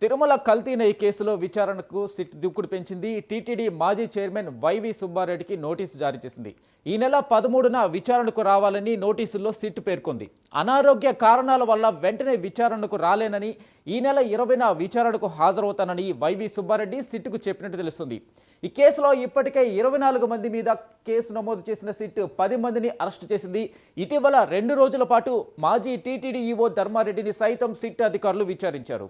తిరుమల కల్తీ నెయ్యి కేసులో విచారణకు సిట్ దూకుడు పెంచింది. టీటీడీ మాజీ చైర్మన్ వైవి సుబ్బారెడ్డికి నోటీసు జారీ చేసింది. ఈ నెల 13న విచారణకు రావాలని నోటీసుల్లో సిట్ పేర్కొంది. అనారోగ్య కారణాల వల్ల వెంటనే విచారణకు రాలేనని, ఈ నెల 20న విచారణకు హాజరవుతానని వైవి సుబ్బారెడ్డి సిట్కు చెప్పినట్టు తెలుస్తుంది. ఈ కేసులో ఇప్పటికే 24 మంది మీద కేసు నమోదు చేసిన సిట్ 10 మందిని అరెస్టు చేసింది. ఇటీవల 2 రోజుల పాటు మాజీ టీటీడీ ఈవో ధర్మారెడ్డిని సైతం సిట్ అధికారులు విచారించారు.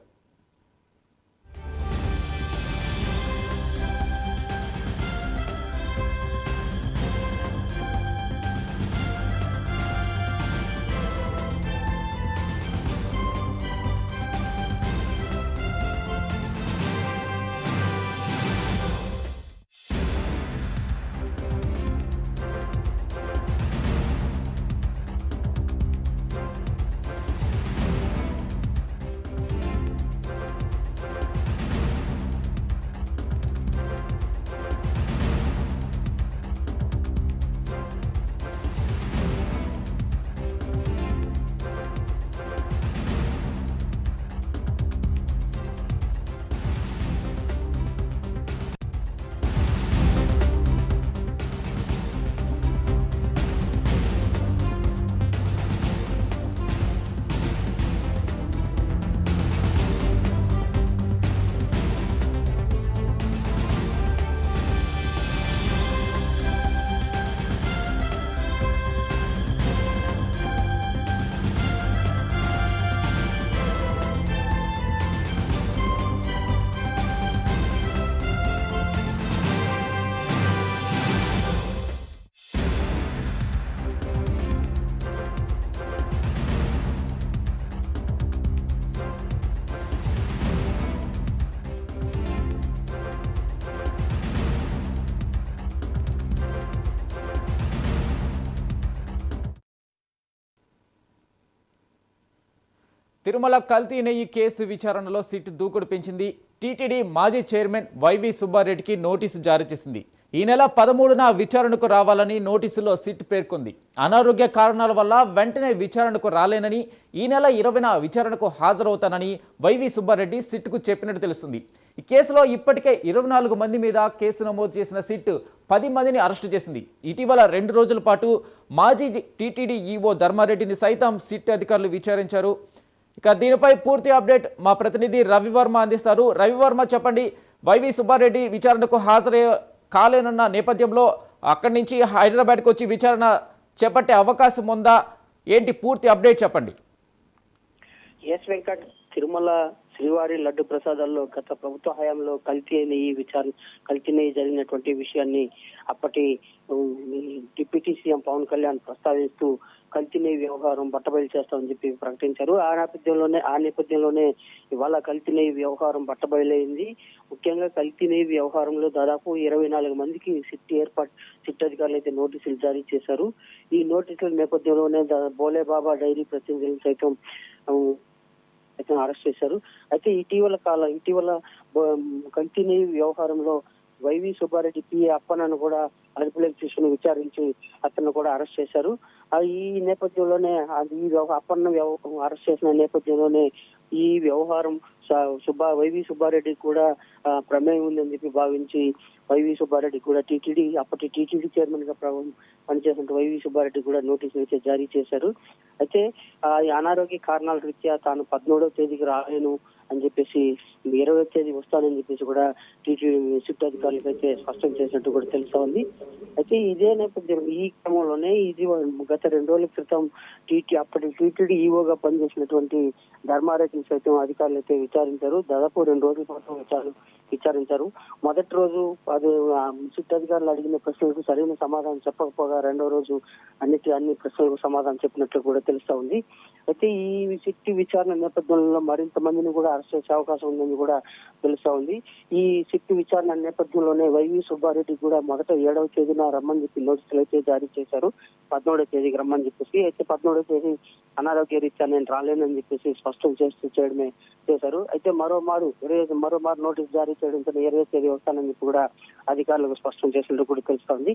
తిరుమల కల్తీ నెయ్యి కేసు విచారణలో సిట్ దూకుడు పెంచింది. టీటీడీ మాజీ చైర్మన్ వైవి సుబ్బారెడ్డికి నోటీసు జారీ చేసింది. ఈ నెల 13న విచారణకు రావాలని నోటీసులో సిట్ పేర్కొంది. అనారోగ్య కారణాల వల్ల వెంటనే విచారణకు రాలేనని, ఈ నెల 20న విచారణకు హాజరవుతానని వైవి సుబ్బారెడ్డి సిట్కు చెప్పినట్టు తెలుస్తుంది. ఈ కేసులో ఇప్పటికే 24 మంది మీద కేసు నమోదు చేసిన సిట్ 10 మందిని అరెస్టు చేసింది. ఇటీవల 2 రోజుల పాటు మాజీ టీటీడీ ఈవో ధర్మారెడ్డిని సైతం సిట్ అధికారులు విచారించారు. ఇక దీనిపై పూర్తి అప్డేట్ మా ప్రతినిధి రవివర్మ అందిస్తారు. రవివర్మ, చెప్పండి, వైవి సుబ్బారెడ్డి విచారణకు కాలేనున్న నేపథ్యంలో అక్కడి నుంచి హైదరాబాద్కి వచ్చి విచారణ చేపట్టే అవకాశం ఉందా? ఏంటి పూర్తి అప్డేట్ చెప్పండి. ఎస్ వెంకట్, తిరుమల శ్రీవారి లడ్డు ప్రసాదాల్లో గత ప్రభుత్వ హయాంలో కల్తీ నెయ్యి జరిగినటువంటి విషయాన్ని అప్పటి డిప్యూటీ సీఎం పవన్ కళ్యాణ్ ప్రస్తావిస్తూ కల్తీ నెయ్యి వ్యవహారం బట్టబయలు చేస్తామని చెప్పి ప్రకటించారు. ఆ నేపథ్యంలోనే ఇవాళ కల్తీ నెయ్యి వ్యవహారం బట్టబయలైంది. ముఖ్యంగా కల్తీ నెయ్యి వ్యవహారంలో దాదాపు 24 మందికి సిట్ అధికారులు అయితే నోటీసులు జారీ చేశారు. ఈ నోటీసుల నేపథ్యంలోనే బోలే బాబా డైరీ ప్రతినిధులను సైతం అరెస్ట్ చేశారు. అయితే ఇటీవల కల్తీ నెయ్యి వ్యవహారంలో వైవి సుబ్బారెడ్డి పిఏ అప్పన్నను కూడా అదుపులోకి తీసుకుని విచారించి అతను కూడా అరెస్ట్ చేశారు. ఈ నేపథ్యంలోనే అప్పన్న అరెస్ట్ చేసిన నేపథ్యంలోనే ఈ వ్యవహారం వైవి సుబ్బారెడ్డి కూడా ప్రమేయం ఉందని చెప్పి భావించి వైవి సుబ్బారెడ్డి కూడా అప్పటి టీటీడీ చైర్మన్ గా పనిచేసిన వైవి సుబ్బారెడ్డి కూడా నోటీసులు అయితే జారీ చేశారు. అయితే అనారోగ్య కారణాల రీత్యా తాను 13వ తేదీకి రాలేను అని చెప్పేసి 20వ తేదీ వస్తానని చెప్పేసి కూడా టీటీడీ సిట్ అధికారులకు అయితే స్పష్టం చేసినట్టు కూడా తెలుస్తా ఉంది. అయితే ఇదే నేపథ్యం, ఈ క్రమంలోనే ఇది గత 2 రోజుల క్రితం అప్పటి టీటీడీ ఈవోగా పనిచేసినటువంటి ధర్మారెడ్డిని సైతం అధికారులు అయితే విచారించారు. దాదాపు 2 రోజుల పాటు విచారించారు. మొదటి రోజు సిట్ అధికారులు అడిగిన ప్రశ్నలకు సరైన సమాధానం చెప్పకపోగా 2వ రోజు అన్ని ప్రశ్నలకు సమాధానం చెప్పినట్లు కూడా తెలుస్తా ఉంది. అయితే ఈ సిట్ విచారణ నేపథ్యంలో మరింత మందిని కూడా అరెస్ట్ చేసే అవకాశం ఉందని కూడా తెలుస్తా ఉంది. ఈ సిట్ విచారణ నేపథ్యంలోనే వైవి సుబ్బారెడ్డి కూడా మొదట 7వ తేదీన రమ్మని చెప్పి నోటీసులు అయితే జారీ చేశారు. 14వ తేదీకి రమ్మని చెప్పేసి, అయితే 14వ తేదీ అనారోగ్య రీత్యా నేను రాలేనని చెప్పేసి స్పష్టం చేయడమే చేశారు. అయితే మరోమారు నోటీస్ జారీ చేయడంతో 20వ తేదీ వస్తానని చెప్పి కూడా అధికారులకు స్పష్టం చేసినట్టు కూడా తెలుస్తోంది.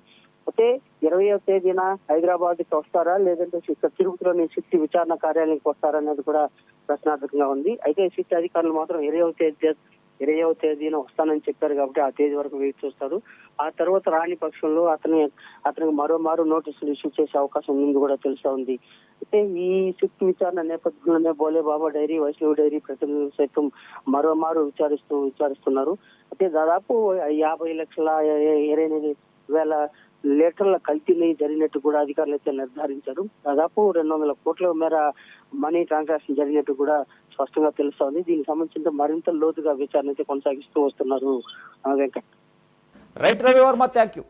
అయితే 20వ తేదీన హైదరాబాద్ కి వస్తారా, లేదంటే ఇక్కడ తిరుపతిలోని సిట్ విచారణ కార్యాలయానికి వస్తారా అనేది కూడా ప్రశ్నార్థకంగా ఉంది. అయితే సిట్ అధికారులు మాత్రం 20వ తేదీన వస్తానని చెప్పారు కాబట్టి ఆ తేదీ వరకు వెయిట్ చూస్తారు. ఆ తర్వాత రాని పక్షంలో అతనికి మరోమారు నోటీసులు ఇష్యూ చేసే అవకాశం ఉంది కూడా తెలుస్తా ఉంది. అయితే ఈ సిట్ విచారణ నేపథ్యంలోనే బోలే బాబా డైరీ, వైష్ణవి డైరీ ప్రతినిధులు సైతం మరోమారు విచారిస్తున్నారు. అయితే దాదాపు 50,28,000 లీటర్ల కల్తీ నెయ్యి జరిగినట్టు కూడా అధికారులు అయితే నిర్ధారించారు. దాదాపు 200 కోట్ల మేర మనీ ట్రాన్సాక్షన్ జరిగినట్టు కూడా స్పష్టంగా తెలుస్తోంది. దీనికి సంబంధించి మరింత లోతుగా విచారణ అయితే కొనసాగిస్తూ వస్తున్నారు Venkat. Right Ravi Varma, thank you.